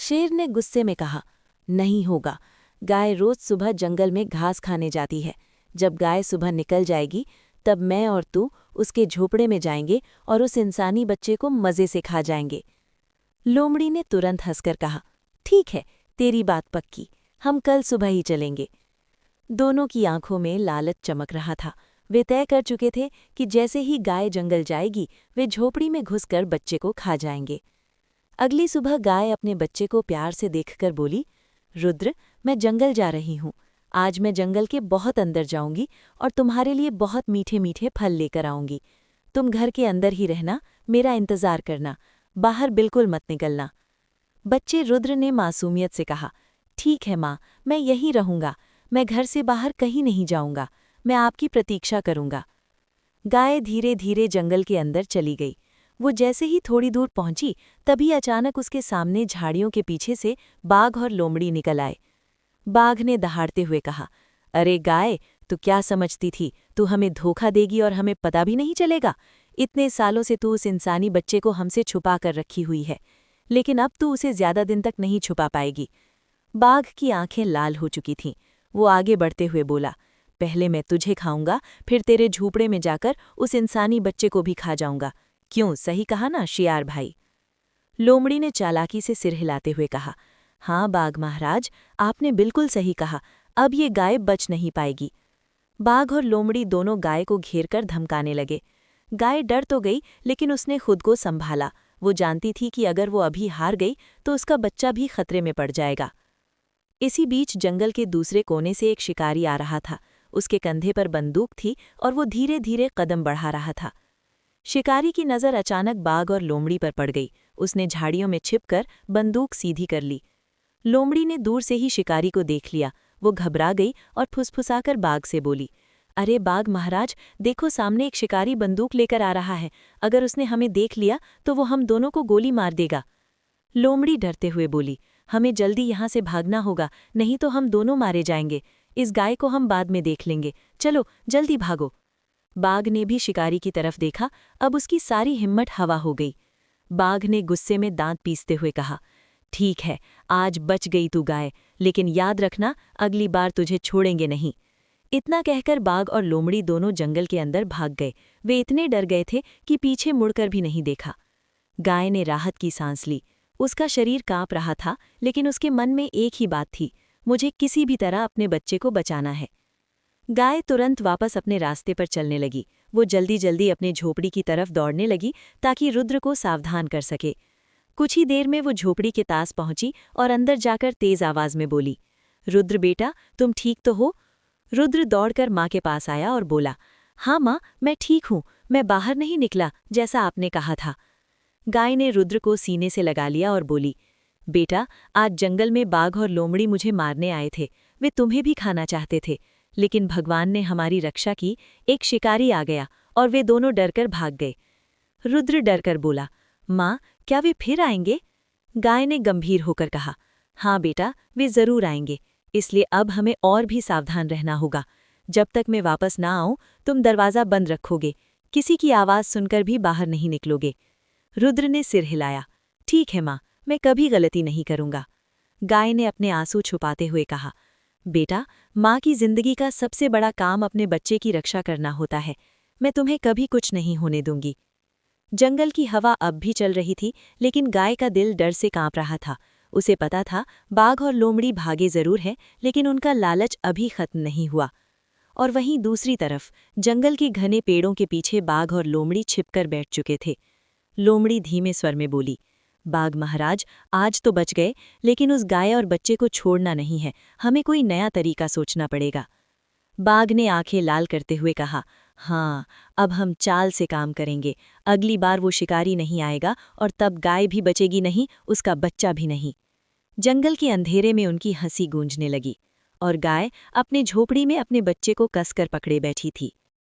शेर ने गुस्से में कहा, नहीं होगा। गाय रोज सुबह जंगल में घास खाने जाती है। जब गाय सुबह निकल जाएगी तब मैं और तू उसके झोपड़े में जाएंगे और उस इंसानी बच्चे को मज़े से खा जाएंगे। लोमड़ी ने तुरंत हंसकर कहा, ठीक है, तेरी बात पक्की, हम कल सुबह ही चलेंगे। दोनों की आंखों में लालच चमक रहा था। वे तय कर चुके थे कि जैसे ही गाय जंगल जाएगी वे झोपड़ी में घुसकर बच्चे को खा जाएंगे। अगली सुबह गाय अपने बच्चे को प्यार से देखकर बोली, रुद्र, मैं जंगल जा रही हूँ। आज मैं जंगल के बहुत अंदर जाऊंगी और तुम्हारे लिए बहुत मीठे मीठे फल लेकर आऊंगी। तुम घर के अंदर ही रहना, मेरा इंतजार करना, बाहर बिल्कुल मत निकलना। बच्चे रुद्र ने मासूमियत से कहा, ठीक है माँ, मैं यहीं रहूंगा। मैं घर से बाहर कहीं नहीं जाऊंगा। मैं आपकी प्रतीक्षा करूंगा। गाय धीरे धीरे जंगल के अंदर चली गई। वो जैसे ही थोड़ी दूर पहुंची तभी अचानक उसके सामने झाड़ियों के पीछे से बाघ और लोमड़ी निकल आए। बाघ ने दहाड़ते हुए कहा, अरे गाय, तू क्या समझती थी? तू हमें धोखा देगी और हमें पता भी नहीं चलेगा? इतने सालों से तू उस इंसानी बच्चे को हमसे छुपा कर रखी हुई है, लेकिन अब तू उसे ज्यादा दिन तक नहीं छुपा पाएगी। बाघ की आंखें लाल हो चुकी थीं। वो आगे बढ़ते हुए बोला, पहले मैं तुझे खाऊंगा, फिर तेरे झूपड़े में जाकर उस इंसानी बच्चे को भी खा जाऊंगा। क्यों, सही कहा ना शियार भाई? लोमड़ी ने चालाकी से सिर हिलाते हुए कहा, हाँ बाघ महाराज, आपने बिल्कुल सही कहा। अब ये गाय बच नहीं पाएगी। बाघ और लोमड़ी दोनों गाय को घेरकर धमकाने लगे। गाय डर तो गई, लेकिन उसने खुद को संभाला। वो जानती थी कि अगर वो अभी हार गई तो उसका बच्चा भी खतरे में पड़ जाएगा। इसी बीच जंगल के दूसरे कोने से एक शिकारी आ रहा था। उसके कंधे पर बंदूक थी और वो धीरे धीरे कदम बढ़ा रहा था। शिकारी की नज़र अचानक बाघ और लोमड़ी पर पड़ गई। उसने झाड़ियों में छिपकर बंदूक सीधी कर ली। लोमड़ी ने दूर से ही शिकारी को देख लिया। वो घबरा गई और फुसफुसाकर बाघ से बोली, अरे बाघ महाराज, देखो सामने एक शिकारी बंदूक लेकर आ रहा है। अगर उसने हमें देख लिया तो वो हम दोनों को गोली मार देगा। लोमड़ी डरते हुए बोली, हमें जल्दी यहाँ से भागना होगा, नहीं तो हम दोनों मारे जाएंगे। इस गाय को हम बाद में देख लेंगे, चलो जल्दी भागो। बाघ ने भी शिकारी की तरफ देखा। अब उसकी सारी हिम्मत हवा हो गई। बाघ ने गुस्से में दांत पीसते हुए कहा, ठीक है, आज बच गई तू गाय, लेकिन याद रखना, अगली बार तुझे छोड़ेंगे नहीं। इतना कहकर बाघ और लोमड़ी दोनों जंगल के अंदर भाग गए। वे इतने डर गए थे कि पीछे मुड़कर भी नहीं देखा। गाय ने राहत की सांस ली। उसका शरीर कांप रहा था, लेकिन उसके मन में एक ही बात थी, मुझे किसी भी तरह अपने बच्चे को बचाना है। गाय तुरंत वापस अपने रास्ते पर चलने लगी। वो जल्दी जल्दी अपने झोपड़ी की तरफ दौड़ने लगी ताकि रुद्र को सावधान कर सके। कुछ ही देर में वो झोपड़ी के पास पहुंची और अंदर जाकर तेज आवाज में बोली, रुद्र बेटा, तुम ठीक तो हो? रुद्र दौड़कर माँ के पास आया और बोला, हाँ माँ, मैं ठीक हूँ। मैं बाहर नहीं निकला जैसा आपने कहा था। गाय ने रुद्र को सीने से लगा लिया और बोली, बेटा, आज जंगल में बाघ और लोमड़ी मुझे मारने आए थे। वे तुम्हें भी खाना चाहते थे, लेकिन भगवान ने हमारी रक्षा की। एक शिकारी आ गया और वे दोनों डरकर भाग गए। रुद्र डरकर बोला, माँ, क्या वे फिर आएंगे? गाय ने गंभीर होकर कहा, हाँ बेटा, वे जरूर आएंगे, इसलिए अब हमें और भी सावधान रहना होगा। जब तक मैं वापस ना आऊं तुम दरवाज़ा बंद रखोगे, किसी की आवाज़ सुनकर भी बाहर नहीं निकलोगे। रुद्र ने सिर हिलाया, ठीक है माँ, मैं कभी गलती नहीं करूँगा। गाय ने अपने आंसू छुपाते हुए कहा, बेटा, माँ की जिंदगी का सबसे बड़ा काम अपने बच्चे की रक्षा करना होता है। मैं तुम्हें कभी कुछ नहीं होने दूंगी। जंगल की हवा अब भी चल रही थी, लेकिन गाय का दिल डर से कांप रहा था। उसे पता था बाघ और लोमड़ी भागे जरूर है, लेकिन उनका लालच अभी खत्म नहीं हुआ। और वहीं दूसरी तरफ जंगल के घने पेड़ों के पीछे बाघ और लोमड़ी छिपकर बैठ चुके थे। लोमड़ी धीमे स्वर में बोली, बाघ महाराज, आज तो बच गए, लेकिन उस गाय और बच्चे को छोड़ना नहीं है। हमें कोई नया तरीका सोचना पड़ेगा। बाघ ने आंखें लाल करते हुए कहा, हाँ, अब हम चाल से काम करेंगे। अगली बार वो शिकारी नहीं आएगा और तब गाय भी बचेगी नहीं, उसका बच्चा भी नहीं। जंगल के अंधेरे में उनकी हंसी गूंजने लगी और गाय अपने झोपड़ी में अपने बच्चे को कसकर पकड़े बैठी थी।